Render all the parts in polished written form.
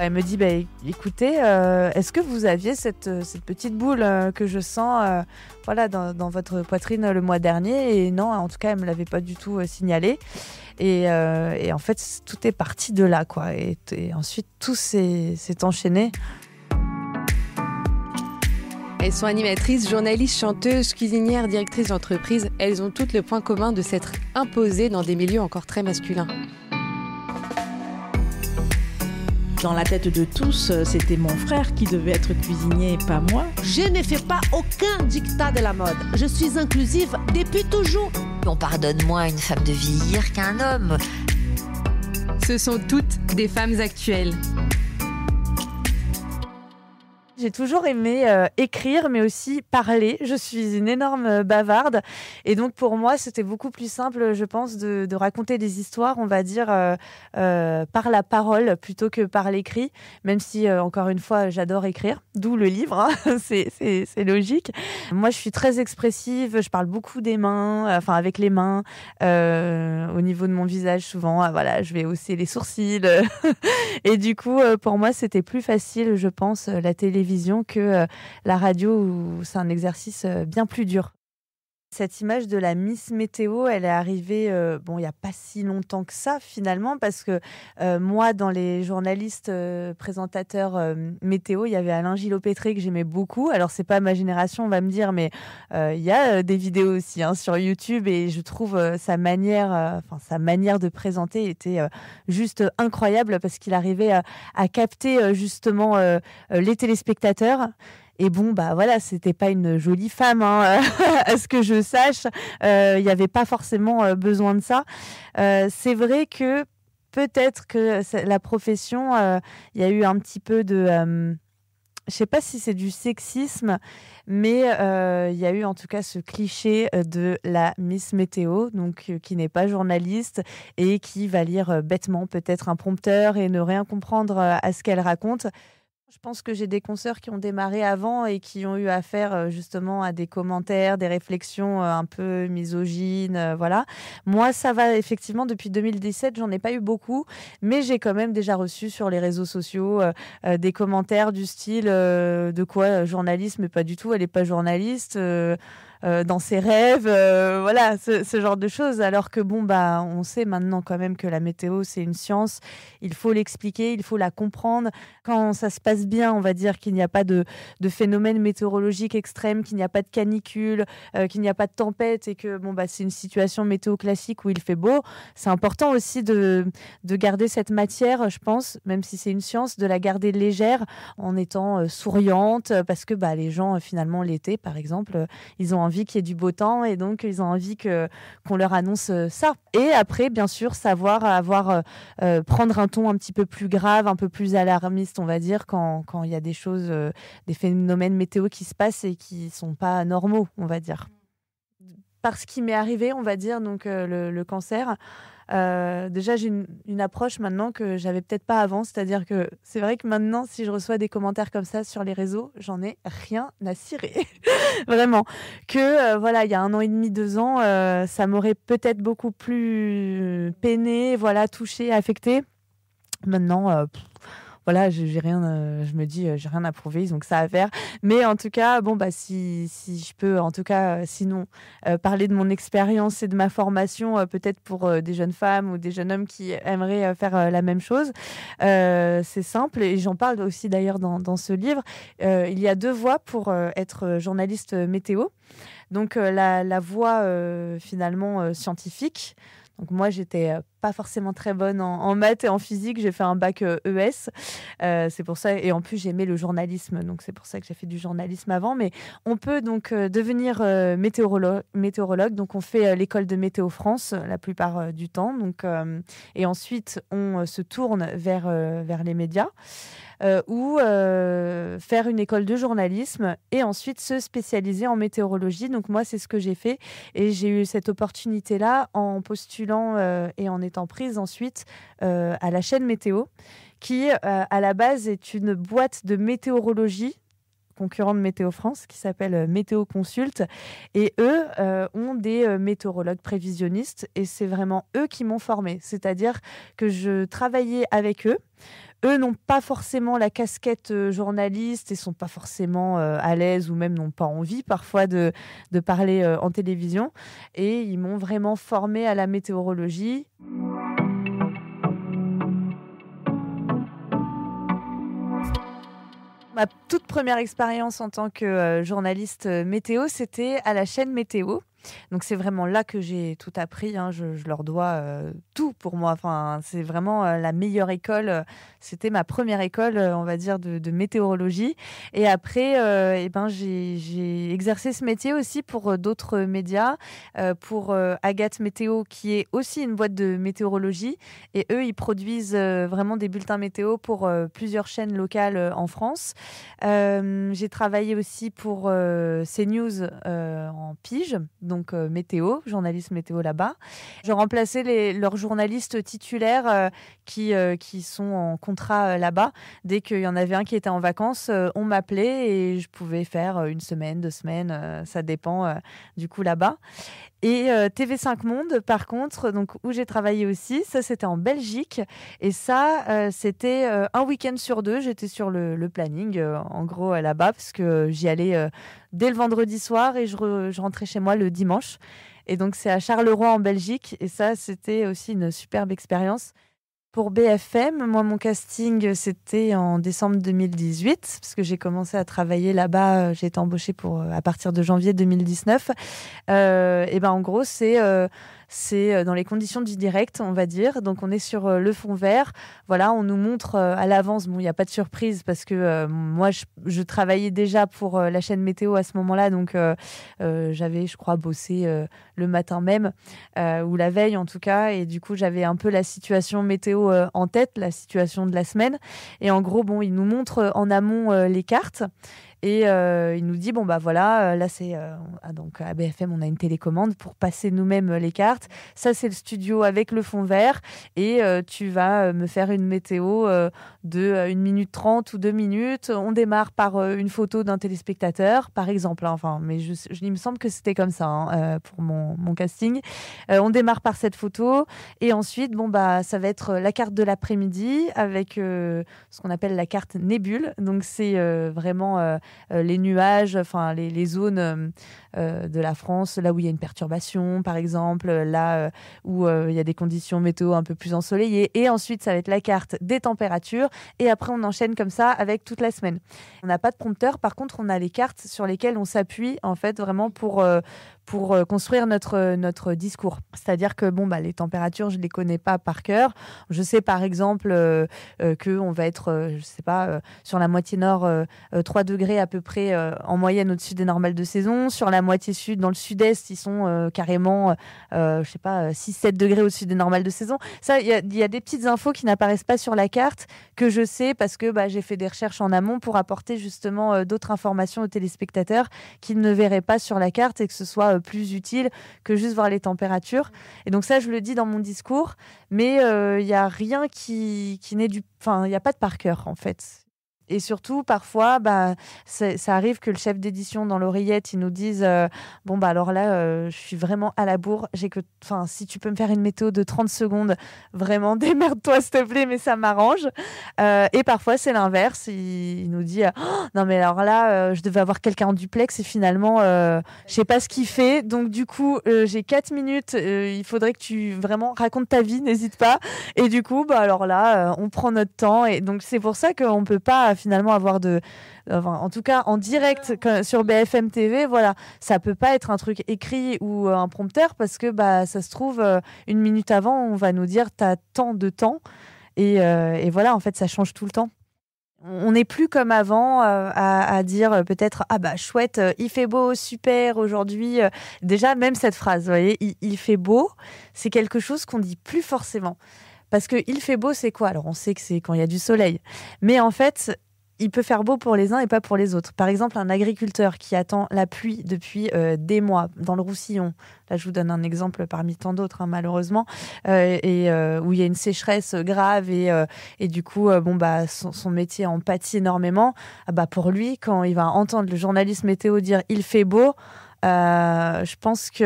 Elle me dit écoutez, est-ce que vous aviez cette petite boule que je sens dans votre poitrine le mois dernier? Et non, en tout cas, elle me l'avait pas du tout signalé. Et en fait, tout est parti de là, quoi. Et ensuite, tout s'est enchaîné. Elles sont animatrices, journalistes, chanteuses, cuisinières, directrices d'entreprise. Elles ont toutes le point commun de s'être imposées dans des milieux encore très masculins. Dans la tête de tous, c'était mon frère qui devait être cuisinier et pas moi. Je ne fais pas aucun dictat de la mode. Je suis inclusive depuis toujours. On pardonne moins à une femme de vieillir qu'à un homme. Ce sont toutes des femmes actuelles. J'ai toujours aimé écrire, mais aussi parler. Je suis une énorme bavarde. Et donc, pour moi, c'était beaucoup plus simple, je pense, de raconter des histoires, on va dire, par la parole plutôt que par l'écrit. Même si, encore une fois, j'adore écrire. D'où le livre, hein. C'est logique. Moi, je suis très expressive. Je parle beaucoup des mains, avec les mains. Au niveau de mon visage, souvent, je vais hausser les sourcils. Et du coup, pour moi, c'était plus facile, je pense, la télévision que la radio, où c'est un exercice bien plus dur. Cette image de la Miss Météo, elle est arrivée, il n'y a pas si longtemps que ça, finalement, parce que moi, dans les journalistes présentateurs météo, il y avait Alain Gillot-Pétré que j'aimais beaucoup. Alors, c'est pas ma génération, on va me dire, mais il y a des vidéos aussi sur YouTube, et je trouve sa manière de présenter était juste incroyable, parce qu'il arrivait à capter justement les téléspectateurs. Et c'était pas une jolie femme, à ce que je sache. Il n'y avait pas forcément besoin de ça. C'est vrai que peut-être que la profession, il y a eu un petit peu de... je sais pas si c'est du sexisme, mais il y a eu en tout cas ce cliché de la Miss Météo, donc qui n'est pas journaliste et qui va lire bêtement peut-être un prompteur et ne rien comprendre à ce qu'elle raconte. Je pense que j'ai des consoeurs qui ont démarré avant et qui ont eu affaire justement à des commentaires, des réflexions un peu misogynes, voilà. Moi, ça va effectivement depuis 2017, j'en ai pas eu beaucoup, mais j'ai quand même déjà reçu sur les réseaux sociaux des commentaires du style de quoi journaliste, mais pas du tout, elle est pas journaliste. Dans ses rêves, ce genre de choses. Alors que on sait maintenant quand même que la météo, c'est une science. Il faut l'expliquer, il faut la comprendre. Quand ça se passe bien, on va dire qu'il n'y a pas de phénomène météorologique extrême, qu'il n'y a pas de canicule, qu'il n'y a pas de tempête et que c'est une situation météo classique où il fait beau. C'est important aussi de garder cette matière, je pense, même si c'est une science, de la garder légère en étant souriante, parce que les gens, finalement, l'été, par exemple, ils ont envie qu'il y ait du beau temps et donc ils ont envie qu'on leur annonce ça. Et après, bien sûr, savoir prendre un ton un petit peu plus grave, un peu plus alarmiste, on va dire, quand il y a des choses, des phénomènes météo qui se passent et qui sont pas normaux, on va dire. Parce qu'il m'est arrivé, on va dire, donc le cancer. Déjà, j'ai une approche maintenant que j'avais peut-être pas avant, c'est-à-dire que c'est vrai que maintenant, si je reçois des commentaires comme ça sur les réseaux, j'en ai rien à cirer, vraiment. Que il y a 1 an et demi, 2 ans, ça m'aurait peut-être beaucoup plus peiné, touché, affecté. Maintenant, j'ai rien, je me dis, j'ai rien à prouver, ils ont que ça à faire. Mais en tout cas, si je peux, en tout cas, sinon, parler de mon expérience et de ma formation, peut-être pour des jeunes femmes ou des jeunes hommes qui aimeraient faire la même chose, c'est simple. Et j'en parle aussi d'ailleurs dans ce livre. Il y a 2 voies pour être journaliste météo. Donc, la voie finalement scientifique. Donc moi, j'étais pas forcément très bonne en maths et en physique. J'ai fait un bac ES. C'est pour ça. Et en plus, j'aimais le journalisme. Donc, c'est pour ça que j'ai fait du journalisme avant. Mais on peut donc devenir météorologue. Donc, on fait l'école de Météo France la plupart du temps. Donc, et ensuite, on se tourne vers les médias. Ou faire une école de journalisme et ensuite se spécialiser en météorologie. Donc moi, c'est ce que j'ai fait et j'ai eu cette opportunité-là en postulant et en étant prise ensuite à la chaîne Météo, qui à la base est une boîte de météorologie concurrent de Météo France qui s'appelle Météo Consult et eux ont des météorologues prévisionnistes et c'est vraiment eux qui m'ont formée, c'est-à-dire que je travaillais avec eux. eux n'ont pas forcément la casquette journaliste et sont pas forcément à l'aise ou même n'ont pas envie parfois de parler en télévision. Et ils m'ont vraiment formée à la météorologie. Ma toute première expérience en tant que journaliste météo, c'était à la chaîne Météo. Donc c'est vraiment là que j'ai tout appris, hein. Je leur dois tout pour moi. Enfin, c'est vraiment la meilleure école. C'était ma première école, on va dire, de météorologie. Et après, j'ai exercé ce métier aussi pour d'autres médias, pour Agathe Météo, qui est aussi une boîte de météorologie. Et eux, ils produisent vraiment des bulletins météo pour plusieurs chaînes locales en France. J'ai travaillé aussi pour CNews en pige. Donc météo, journaliste météo là-bas. Je remplaçais leurs journalistes titulaires qui sont en contrat là-bas. Dès qu'il y en avait un qui était en vacances, on m'appelait et je pouvais faire 1 semaine, 2 semaines, ça dépend du coup là-bas. Et TV5 Monde, par contre, donc, où j'ai travaillé aussi, ça c'était en Belgique. Et ça, c'était un week-end sur 2. J'étais sur le planning, en gros, là-bas, parce que j'y allais dès le vendredi soir et je rentrais chez moi le dimanche. Et donc c'est à Charleroi en Belgique. Et ça, c'était aussi une superbe expérience. Pour BFM, moi, mon casting, c'était en décembre 2018, parce que j'ai commencé à travailler là-bas. J'ai été embauchée à partir de janvier 2019. En gros, c'est dans les conditions du direct, on va dire. Donc, on est sur le fond vert. Voilà, on nous montre à l'avance. Bon, il n'y a pas de surprise parce que moi, je travaillais déjà pour la chaîne Météo à ce moment-là. Donc, j'avais, je crois, bossé le matin même ou la veille en tout cas. Et du coup, j'avais un peu la situation météo en tête, la situation de la semaine. Et en gros, bon, il nous montre en amont les cartes. Et il nous dit, là, c'est... donc, à BFM, on a une télécommande pour passer nous-mêmes les cartes. Ça, c'est le studio avec le fond vert. Et tu vas me faire une météo de 1 minute 30 ou 2 minutes. On démarre par une photo d'un téléspectateur, par exemple. Mais il me semble que c'était comme ça pour mon casting. On démarre par cette photo. Et ensuite, ça va être la carte de l'après-midi avec ce qu'on appelle la carte nébule. Donc, c'est vraiment... les nuages, les zones de la France, là où il y a une perturbation, par exemple, là où il y a des conditions météo un peu plus ensoleillées. Et ensuite, ça va être la carte des températures. Et après, on enchaîne comme ça avec toute la semaine. On n'a pas de prompteur. Par contre, on a les cartes sur lesquelles on s'appuie, en fait, vraiment pour construire notre discours. C'est-à-dire que les températures, je ne les connais pas par cœur. Je sais, par exemple, qu'on va être, sur la moitié nord, 3 degrés à peu près en moyenne au-dessus des normales de saison. Sur la moitié sud, dans le sud-est, ils sont carrément 6-7 degrés au-dessus des normales de saison. Ça, il y a des petites infos qui n'apparaissent pas sur la carte que je sais parce que j'ai fait des recherches en amont pour apporter justement d'autres informations aux téléspectateurs qu'ils ne verraient pas sur la carte et que ce soit plus utile que juste voir les températures. Et donc ça, je le dis dans mon discours, mais il n'y a rien qui n'est il n'y a pas de par cœur en fait. Et surtout, parfois, ça arrive que le chef d'édition dans l'oreillette, il nous dise alors là, je suis vraiment à la bourre. Si tu peux me faire une météo de 30 secondes, vraiment, démerde-toi, s'il te plaît, mais ça m'arrange. Et parfois, c'est l'inverse. Il nous dit non, mais alors là, je devais avoir quelqu'un en duplex et finalement, je sais pas ce qu'il fait. Donc, du coup, j'ai 4 minutes. Il faudrait que tu vraiment racontes ta vie, n'hésite pas. Et du coup, alors là, on prend notre temps. Et donc, c'est pour ça qu'on peut pas finalement avoir en tout cas en direct sur BFM TV, voilà, ça peut pas être un truc écrit ou un prompteur parce que ça se trouve 1 minute avant on va nous dire t'as tant de temps et voilà, en fait ça change tout le temps. On n'est plus comme avant à dire peut-être chouette, il fait beau, super aujourd'hui. Déjà même cette phrase, vous voyez, il fait beau, c'est quelque chose qu'on dit plus forcément. Parce que il fait beau, c'est quoi ? Alors on sait que c'est quand il y a du soleil, mais en fait il peut faire beau pour les uns et pas pour les autres. Par exemple, un agriculteur qui attend la pluie depuis des mois dans le Roussillon, là je vous donne un exemple parmi tant d'autres malheureusement, où il y a une sécheresse grave et du coup son métier en pâtit énormément. Pour lui, quand il va entendre le journaliste météo dire il fait beau, je pense qu'il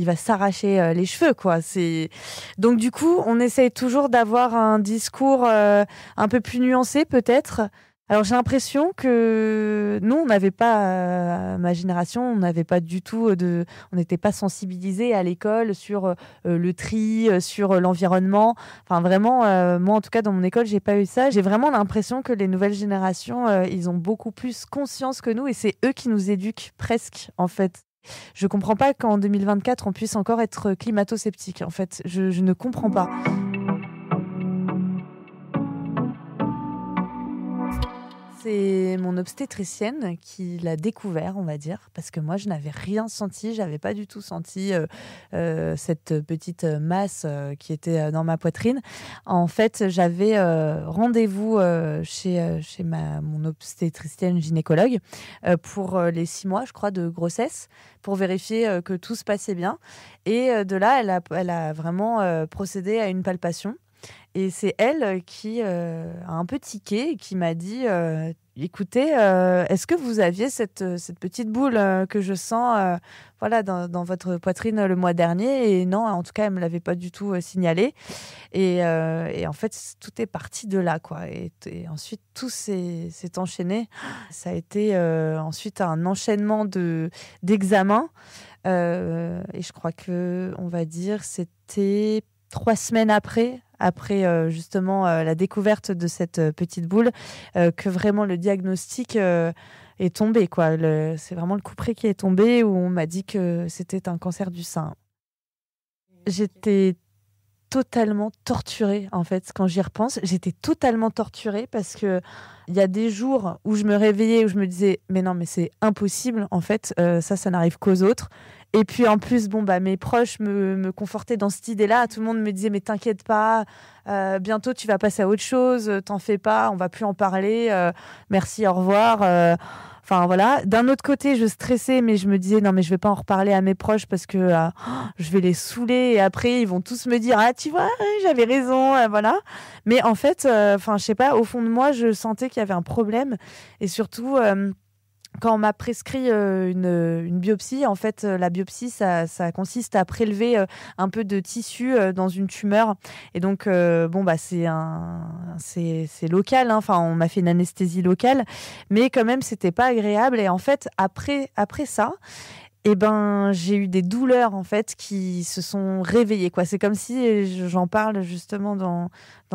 va s'arracher les cheveux, quoi. Donc du coup, on essaye toujours d'avoir un discours un peu plus nuancé, peut-être. Alors j'ai l'impression que nous, on n'avait pas, ma génération, on n'avait pas du tout on n'était pas sensibilisés à l'école sur le tri, sur l'environnement. Enfin vraiment, moi en tout cas dans mon école, j'ai pas eu ça. J'ai vraiment l'impression que les nouvelles générations, ils ont beaucoup plus conscience que nous et c'est eux qui nous éduquent presque en fait. Je comprends pas qu'en 2024, on puisse encore être climato-sceptique. En fait, je ne comprends pas. C'est mon obstétricienne qui l'a découvert, on va dire, parce que moi, je n'avais rien senti, j'avais pas du tout senti cette petite masse qui était dans ma poitrine. En fait, j'avais rendez-vous chez mon obstétricienne gynécologue pour les 6 mois, je crois, de grossesse, pour vérifier que tout se passait bien. Et de là, elle a vraiment procédé à une palpation. Et c'est elle qui a un peu tiqué et qui m'a dit écoutez, est-ce que vous aviez cette petite boule que je sens voilà, dans votre poitrine le mois dernier? Et non, en tout cas, elle ne me l'avait pas du tout signalé. Et en fait, tout est parti de là, quoi. Et ensuite, tout s'est enchaîné. Ça a été ensuite un enchaînement d'examens. Et je crois que, on va dire, c'était 3 semaines après justement la découverte de cette petite boule, que vraiment le diagnostic est tombé, quoi. C'est vraiment le couperet qui est tombé où on m'a dit que c'était un cancer du sein. J'étais totalement torturée, en fait, quand j'y repense. J'étais totalement torturée parce que il y a des jours où je me réveillais, où je me disais mais non, mais c'est impossible, en fait, ça n'arrive qu'aux autres. Et puis en plus, mes proches me confortaient dans cette idée-là. Tout le monde me disait mais t'inquiète pas, bientôt tu vas passer à autre chose, t'en fais pas, on va plus en parler, merci, au revoir. Enfin voilà. D'un autre côté, je stressais, mais je me disais non mais je vais pas en reparler à mes proches parce que je vais les saouler et après ils vont tous me dire tu vois j'avais raison, voilà. Mais en fait, je sais pas, au fond de moi, je sentais qu'il y avait un problème et surtout. Quand on m'a prescrit une biopsie, en fait, la biopsie, ça consiste à prélever un peu de tissu dans une tumeur. Et donc, c'est local. Hein. Enfin, on m'a fait une anesthésie locale, mais quand même, c'était pas agréable. Et en fait, après ça. J'ai eu des douleurs en fait qui se sont réveillées, quoi. C'est comme si, j'en parle justement dans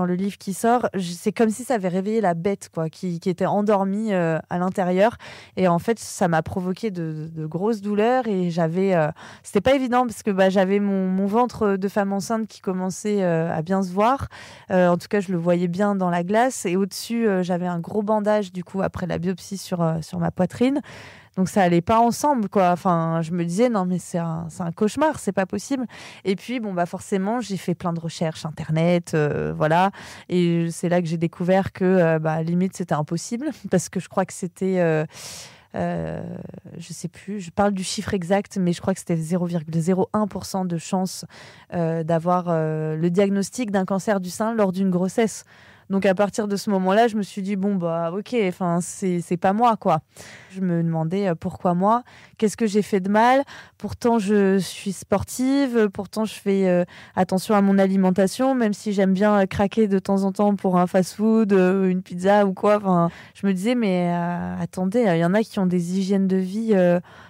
le livre qui sort, c'est comme si ça avait réveillé la bête, quoi, qui était endormie à l'intérieur. Et en fait, ça m'a provoqué de grosses douleurs et c'était pas évident parce que j'avais mon ventre de femme enceinte qui commençait à bien se voir. En tout cas, je le voyais bien dans la glace et au-dessus, j'avais un gros bandage du coup après la biopsie sur ma poitrine. Donc ça allait pas ensemble, quoi. Enfin, je me disais non mais c'est un cauchemar, c'est pas possible. Et puis forcément, j'ai fait plein de recherches internet, voilà. Et c'est là que j'ai découvert que limite c'était impossible parce que je crois que c'était je sais plus, je parle du chiffre exact, mais je crois que c'était 0,01% de chance d'avoir le diagnostic d'un cancer du sein lors d'une grossesse. Donc à partir de ce moment-là, je me suis dit ok, enfin c'est pas moi, quoi. Je me demandais pourquoi moi, qu'est-ce que j'ai fait de mal. Pourtant je suis sportive, pourtant je fais attention à mon alimentation, même si j'aime bien craquer de temps en temps pour un fast-food, une pizza ou quoi. Enfin, je me disais mais attendez, il y en a qui ont des hygiènes de vie.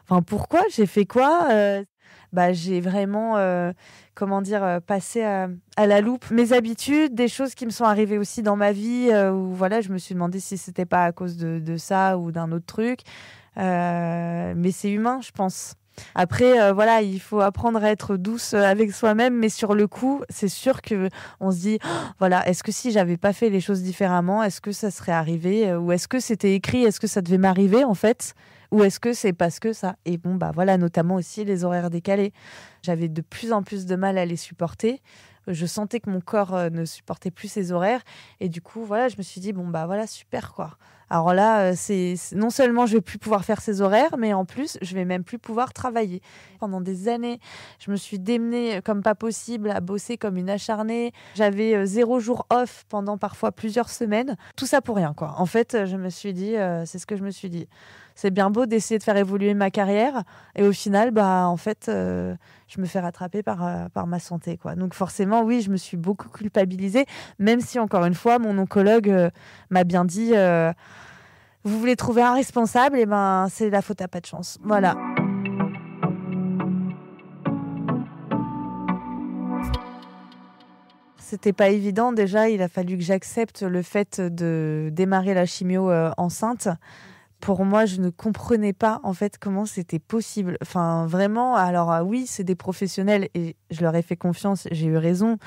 Enfin pourquoi j'ai fait quoi? J'ai vraiment passer à la loupe mes habitudes, des choses qui me sont arrivées aussi dans ma vie où voilà, je me suis demandé si c'était pas à cause de ça ou d'un autre truc. Mais c'est humain, je pense. Après, voilà, il faut apprendre à être douce avec soi-même, mais sur le coup, c'est sûr que on se dit, voilà, est-ce que si j'avais pas fait les choses différemment, est-ce que ça serait arrivé, ou est-ce que c'était écrit, est-ce que ça devait m'arriver en fait, ou est-ce que c'est parce que ça. Et voilà, notamment aussi les horaires décalés. J'avais de plus en plus de mal à les supporter. Je sentais que mon corps ne supportait plus ces horaires. Et du coup, voilà, je me suis dit, voilà, super, quoi. Alors là, c'est non seulement je vais plus pouvoir faire ces horaires, mais en plus, je vais même plus pouvoir travailler. Pendant des années, je me suis démenée comme pas possible à bosser comme une acharnée. J'avais 0 jour off pendant parfois plusieurs semaines. Tout ça pour rien, quoi. En fait, je me suis dit, c'est ce que je me suis dit. c'est bien beau d'essayer de faire évoluer ma carrière. Et au final, en fait, je me fais rattraper par ma santé, quoi. Donc forcément, oui, je me suis beaucoup culpabilisée, même si, encore une fois, mon oncologue m'a bien dit vous voulez trouver un responsable, et c'est la faute à pas de chance. Voilà. C'était pas évident. Déjà, il a fallu que j'accepte le fait de démarrer la chimio enceinte. Pour moi, je ne comprenais pas en fait comment c'était possible. Enfin, vraiment. Alors oui, c'est des professionnels et je leur ai fait confiance. J'ai eu raison.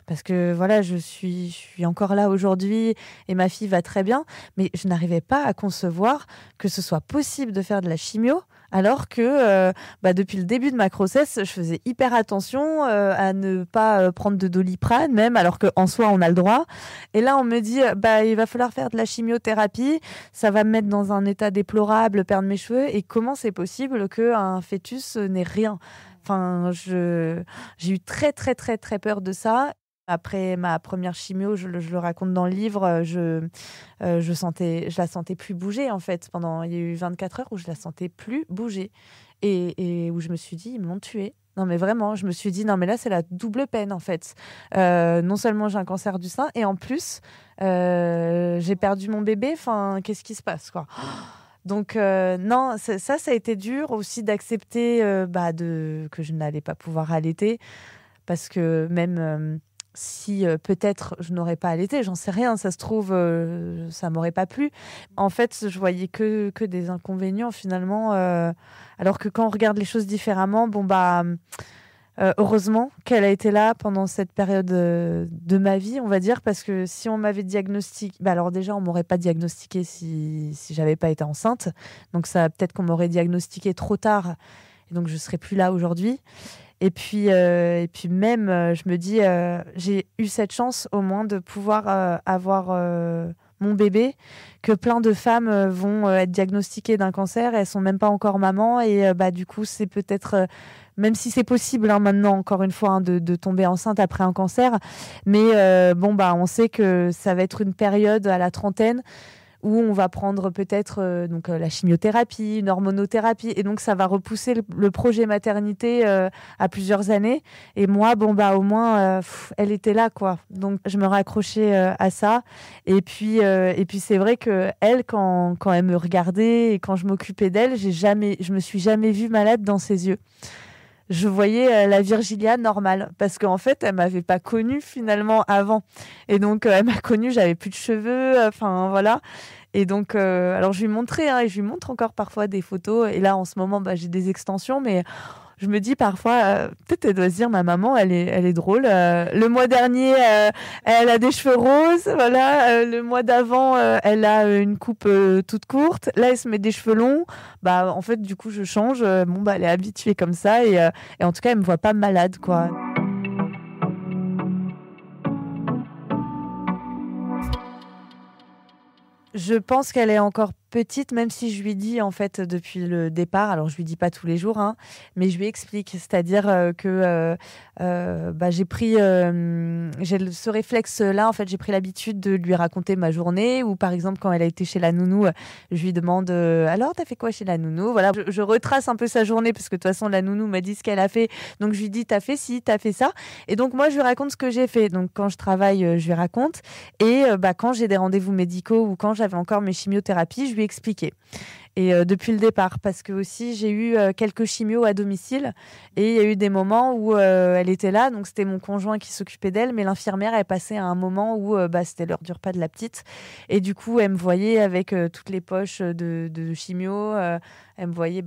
Parce que voilà, je suis encore là aujourd'hui et ma fille va très bien. Mais je n'arrivais pas à concevoir que ce soit possible de faire de la chimio alors que depuis le début de ma grossesse, je faisais hyper attention à ne pas prendre de Doliprane même, alors qu'en soi, on a le droit. Et là, on me dit il va falloir faire de la chimiothérapie, ça va me mettre dans un état déplorable, perdre mes cheveux. Et comment c'est possible qu'un fœtus n'ait rien ? Enfin, j'ai eu très, très, très, très peur de ça. Après ma première chimio, je le raconte dans le livre, je la sentais plus bouger en fait. Il y a eu 24 heures où je la sentais plus bouger et où je me suis dit, ils m'ont tuée. Non mais vraiment, je me suis dit, non mais là c'est la double peine en fait. Non seulement j'ai un cancer du sein et en plus j'ai perdu mon bébé, enfin qu'est-ce qui se passe quoi. Donc non, ça a été dur aussi d'accepter que je n'allais pas pouvoir allaiter parce que même... si peut-être je n'aurais pas allaité, j'en sais rien, ça se trouve, ça m'aurait pas plu. En fait, je voyais que des inconvénients finalement, alors que quand on regarde les choses différemment, heureusement qu'elle a été là pendant cette période de ma vie, on va dire, parce que si on m'avait diagnostiqué, alors déjà on m'aurait pas diagnostiqué si j'avais pas été enceinte, donc ça peut-être qu'on m'aurait diagnostiqué trop tard, et donc je serais plus là aujourd'hui. Et puis même, je me dis, j'ai eu cette chance au moins de pouvoir avoir mon bébé, que plein de femmes vont être diagnostiquées d'un cancer et elles sont même pas encore maman. Et du coup, c'est peut-être, même si c'est possible maintenant, encore une fois, de tomber enceinte après un cancer, mais on sait que ça va être une période à la trentaine où on va prendre peut-être la chimiothérapie, une hormonothérapie, et donc ça va repousser le projet maternité à plusieurs années. Et moi, au moins, elle était là, quoi. Donc je me raccrochais à ça. Et puis c'est vrai que elle, quand elle me regardait et quand je m'occupais d'elle, je me suis jamais vue malade dans ses yeux. Je voyais la Virgilia normale parce qu'en fait, elle m'avait pas connue finalement avant. Et donc, elle m'a connue, j'avais plus de cheveux, voilà. Et donc, alors je lui montrais, et je lui montre encore parfois des photos. Et là, en ce moment, j'ai des extensions, mais je me dis parfois, peut-être elle doit se dire, ma maman, elle est drôle. Le mois dernier, elle a des cheveux roses, voilà. Le mois d'avant, elle a une coupe toute courte. Là, elle se met des cheveux longs. En fait, du coup, je change. Elle est habituée comme ça. Et en tout cas, elle me voit pas malade, quoi. Je pense qu'elle est encore petite, même si je lui dis en fait depuis le départ, alors je lui dis pas tous les jours, mais je lui explique, c'est-à-dire que j'ai pris ce réflexe-là, en fait j'ai pris l'habitude de lui raconter ma journée, ou par exemple quand elle a été chez la nounou, je lui demande alors t'as fait quoi chez la nounou, voilà, je retrace un peu sa journée parce que de toute façon la nounou m'a dit ce qu'elle a fait, donc je lui dis t'as fait ci, t'as fait ça, et donc moi je lui raconte ce que j'ai fait, donc quand je travaille je lui raconte, et quand j'ai des rendez-vous médicaux ou quand j'avais encore mes chimiothérapies, je lui expliquer. Et depuis le départ, parce que aussi j'ai eu quelques chimios à domicile et il y a eu des moments où elle était là, donc c'était mon conjoint qui s'occupait d'elle, mais l'infirmière est passée à un moment où c'était l'heure du repas de la petite, et du coup elle me voyait avec toutes les poches de chimio, elle me voyait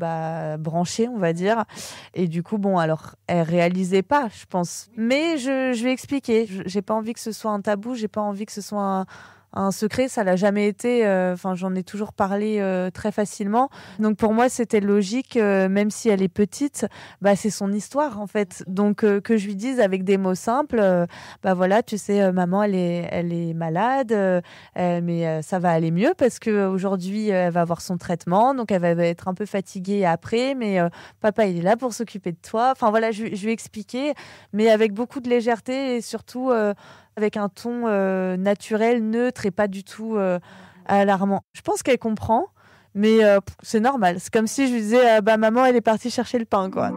branchée, on va dire, et du coup alors elle réalisait pas, je pense, mais je lui ai expliqué, j'ai pas envie que ce soit un tabou, j'ai pas envie que ce soit un secret, ça l'a jamais été. J'en ai toujours parlé très facilement. Donc pour moi, c'était logique, même si elle est petite, c'est son histoire en fait. Donc que je lui dise avec des mots simples, voilà, tu sais, maman, elle est malade, mais ça va aller mieux parce que aujourd'hui, elle va avoir son traitement, donc elle va être un peu fatiguée après, mais papa, il est là pour s'occuper de toi. Enfin voilà, je lui ai expliqué, mais avec beaucoup de légèreté et surtout avec un ton naturel, neutre et pas du tout alarmant. Je pense qu'elle comprend, Mais c'est normal. C'est comme si je lui disais, bah maman, elle est partie chercher le pain, quoi.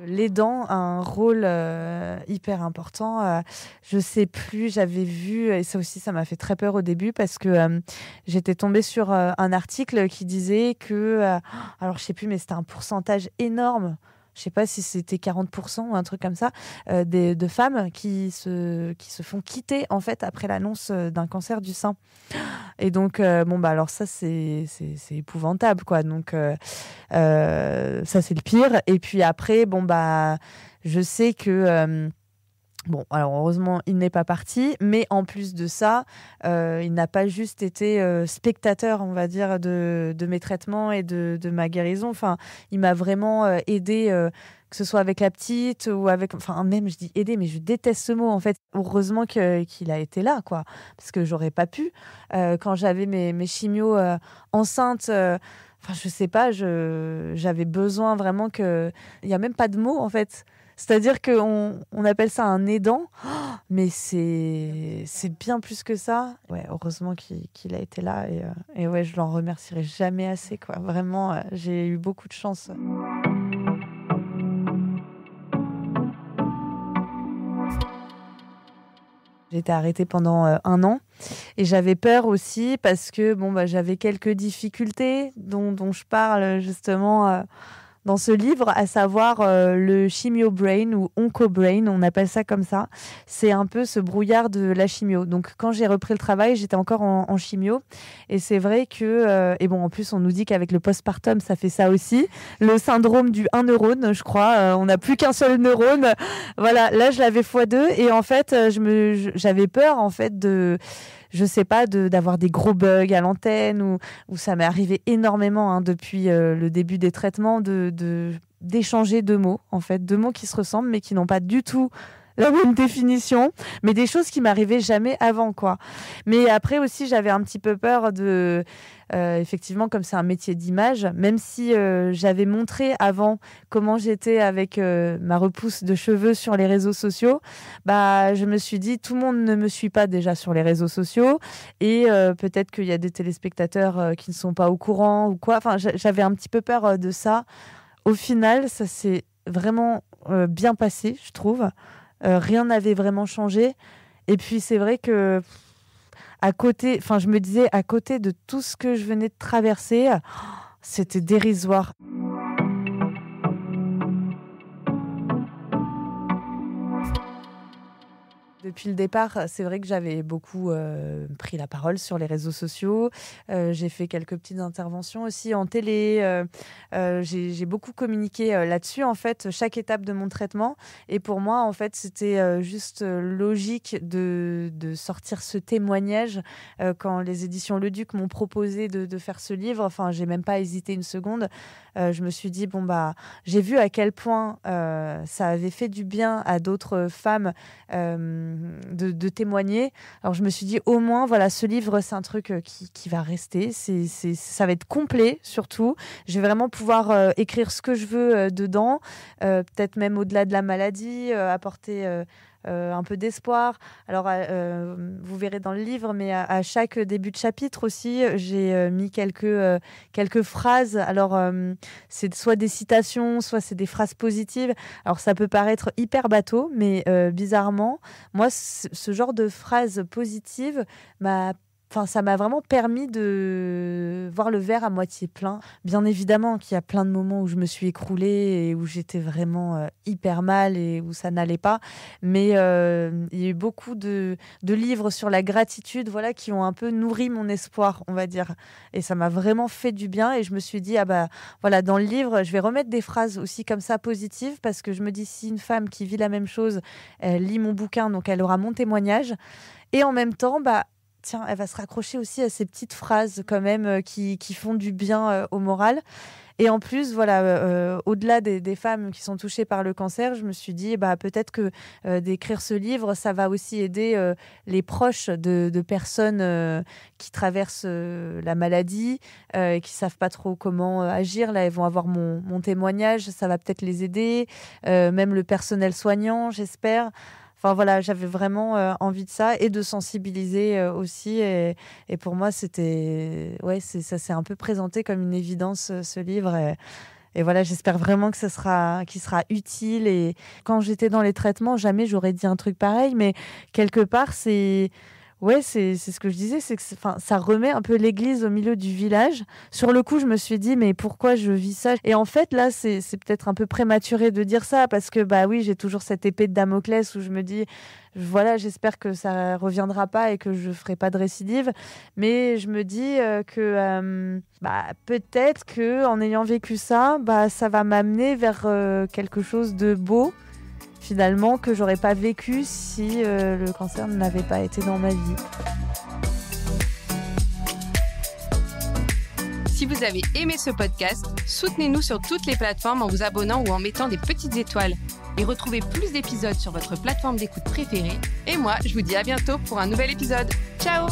Les dents a un rôle hyper important. Je sais plus, j'avais vu, et ça aussi, ça m'a fait très peur au début parce que j'étais tombée sur un article qui disait que, alors je sais plus, mais c'était un pourcentage énorme. Je sais pas si c'était 40% ou un truc comme ça, de femmes qui se font quitter en fait après l'annonce d'un cancer du sein. Et donc, alors ça, c'est épouvantable, quoi. Donc, ça, c'est le pire. Et puis après, je sais que... alors heureusement, il n'est pas parti, mais en plus de ça, il n'a pas juste été spectateur, on va dire, de mes traitements et de ma guérison. Enfin, il m'a vraiment aidé, que ce soit avec la petite ou avec... Enfin, même, je dis aider, mais je déteste ce mot, en fait. Heureusement qu'il a été là, quoi, parce que j'aurais pas pu. Quand j'avais mes chimios enceintes... Enfin, je sais pas, j'avais besoin vraiment que... Il n'y a même pas de mots, en fait. C'est-à-dire qu'on appelle ça un aidant, mais c'est bien plus que ça. Ouais, heureusement qu'il a été là et ouais, je l'en remercierai jamais assez, quoi. Vraiment, j'ai eu beaucoup de chance. J'ai été arrêtée pendant 1 an et j'avais peur aussi parce que j'avais quelques difficultés dont je parle justement dans ce livre, à savoir le chimio brain ou onco-brain, on appelle ça comme ça. C'est un peu ce brouillard de la chimio. Donc quand j'ai repris le travail, j'étais encore en chimio. Et c'est vrai que... en plus, on nous dit qu'avec le postpartum, ça fait ça aussi. Le syndrome du 1 neurone, je crois. On n'a plus qu'un seul neurone. Voilà, là, je l'avais x2. Et en fait, j'avais peur, en fait, je sais pas, d'avoir des gros bugs à l'antenne où ça m'est arrivé énormément depuis le début des traitements d'échanger 2 mots, en fait, 2 mots qui se ressemblent mais qui n'ont pas du tout la même définition, mais des choses qui m'arrivaient jamais avant, quoi. Mais après aussi, j'avais un petit peu peur de... effectivement, comme c'est un métier d'image, même si j'avais montré avant comment j'étais avec ma repousse de cheveux sur les réseaux sociaux, je me suis dit, tout le monde ne me suit pas déjà sur les réseaux sociaux et peut-être qu'il y a des téléspectateurs qui ne sont pas au courant ou quoi. Enfin, j'avais un petit peu peur de ça. Au final, ça s'est vraiment bien passé, je trouve. Rien n'avait vraiment changé. Et puis, c'est vrai que je me disais, à côté de tout ce que je venais de traverser, c'était dérisoire. Depuis le départ, c'est vrai que j'avais beaucoup pris la parole sur les réseaux sociaux. J'ai fait quelques petites interventions aussi en télé. J'ai beaucoup communiqué là-dessus, en fait, chaque étape de mon traitement. Et pour moi, en fait, c'était juste logique de sortir ce témoignage. Quand les éditions Le Duc m'ont proposé de faire ce livre, enfin, j'ai même pas hésité une seconde. Je me suis dit, j'ai vu à quel point ça avait fait du bien à d'autres femmes de témoigner. Alors je me suis dit, au moins, voilà, ce livre, c'est un truc qui va rester. Ça va être complet, surtout. Je vais vraiment pouvoir écrire ce que je veux dedans, peut-être même au-delà de la maladie, apporter... un peu d'espoir. Alors, vous verrez dans le livre, mais à chaque début de chapitre aussi, j'ai mis quelques phrases. Alors, c'est soit des citations, soit c'est des phrases positives. Alors, ça peut paraître hyper bateau, mais bizarrement, moi, ce genre de phrases positives ça m'a vraiment permis de voir le verre à moitié plein. Bien évidemment qu'il y a plein de moments où je me suis écroulée et où j'étais vraiment hyper mal et où ça n'allait pas. Mais il y a eu beaucoup de livres sur la gratitude, voilà, qui ont un peu nourri mon espoir, on va dire. Et ça m'a vraiment fait du bien. Et je me suis dit, voilà, dans le livre, je vais remettre des phrases aussi comme ça positives parce que je me dis, si une femme qui vit la même chose, elle lit mon bouquin, donc elle aura mon témoignage. Et en même temps, tiens, elle va se raccrocher aussi à ces petites phrases quand même qui font du bien au moral. Et en plus, voilà, au-delà des femmes qui sont touchées par le cancer, je me suis dit, peut-être que d'écrire ce livre, ça va aussi aider les proches de personnes qui traversent la maladie, et qui savent pas trop comment agir. Là, elles vont avoir mon témoignage, ça va peut-être les aider, même le personnel soignant, j'espère. Enfin voilà, j'avais vraiment envie de ça et de sensibiliser aussi. Et pour moi, c'était, ça s'est un peu présenté comme une évidence ce livre. Et voilà, j'espère vraiment que qu'il sera utile. Et quand j'étais dans les traitements, jamais j'aurais dit un truc pareil. Mais quelque part, c'est ce que je disais, c'est que ça remet un peu l'église au milieu du village. Sur le coup, je me suis dit, mais pourquoi je vis ça ? Et en fait, là, c'est peut-être un peu prématuré de dire ça, parce que j'ai toujours cette épée de Damoclès où je me dis, voilà, j'espère que ça reviendra pas et que je ferai pas de récidive. Mais je me dis que peut-être que en ayant vécu ça, ça va m'amener vers quelque chose de beau, finalement, que j'aurais pas vécu si le cancer n'avait pas été dans ma vie. Si vous avez aimé ce podcast, soutenez-nous sur toutes les plateformes en vous abonnant ou en mettant des petites étoiles. Et retrouvez plus d'épisodes sur votre plateforme d'écoute préférée. Et moi, je vous dis à bientôt pour un nouvel épisode. Ciao!